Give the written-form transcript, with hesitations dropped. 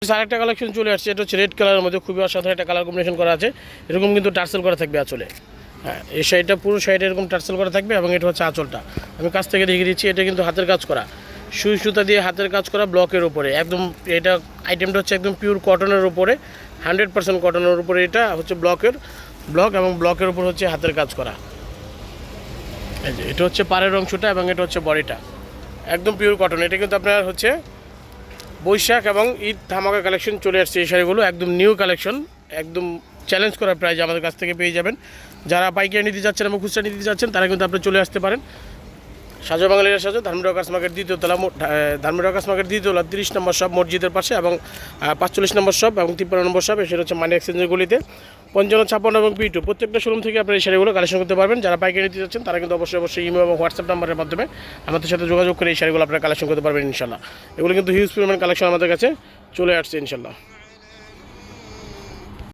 আরেকটা কালেকশন চলে আসছে, এটা হচ্ছে রেড কালারের মধ্যে খুবই অসাধারণ একটা কালার কম্বিনেশন করা আছে। এরকম কিন্তু টার্সেল করা থাকবে আঁচলে। হ্যাঁ, এই শাড়িটা পুরো শাড়িটা এরকম টার্সেল করা থাকবে এবং এটা হচ্ছে আঁচলটা। আমি কাছ থেকে দেখিয়ে দিচ্ছি, এটা কিন্তু হাতের কাজ করা, সুই সুতা দিয়ে হাতের কাজ করা ব্লকের উপরে একদম। এটা আইটেমটা হচ্ছে একদম পিওর কটনের উপরে, 100% কটনের উপরে। এটা হচ্ছে ব্লক এবং ব্লকের উপর হচ্ছে হাতের কাজ করা। এই যে এটা হচ্ছে পাড়ের অংশটা এবং এটা হচ্ছে বডিটা, একদম পিওর কটন। এটা কিন্তু আপনার হচ্ছে বৈশাখ এবং ঈদ ধামাকা কালেকশন চলে আসছে। এই শাড়িগুলো একদম নিউ কালেকশন, একদম চ্যালেঞ্জ করা প্রাইস আমাদের কাছ থেকে পেয়ে যাবেন। যারা পাইকারি নিতে যাচ্ছেন এবং খুচরা নিতে যাচ্ছেন তারা কিন্তু আপনি চলে আসতে পারেন সাজো বাঙালিরা সাজো, ধানমন্ডি রকার্স মার্কেট দ্বিতীয়তলা, ধানমন্ডি রকার্স মার্কেট দ্বিতীয়তলা 30 নম্বর শপ মসজিদের পাশে, এবং 45 নম্বর শপ এবং 53 নম্বর শপ। সেটা হচ্ছে মানি এক্সচেঞ্জের গলিতে 55, 56 এবং P2 প্রত্যেকটা শোরুম থেকে আপনার এই শাড়িগুলো কালেকশন করতে পারবেন। যারা পাইকারি নিতে যাচ্ছেন তারা কিন্তু অবশ্যই ইমো এবং হোয়াটসঅ্যাপ নাম্বারের মাধ্যমে আমাদের সাথে যোগাযোগ করে এই শাড়িগুলো আপনারা কালেকশন করতে পারবেন ইনশাল্লাহ। এগুলো কিন্তু হিউজ পরিমাণ কালেকশন আমাদের কাছে চলে আসছে ইনশাল্লাহ।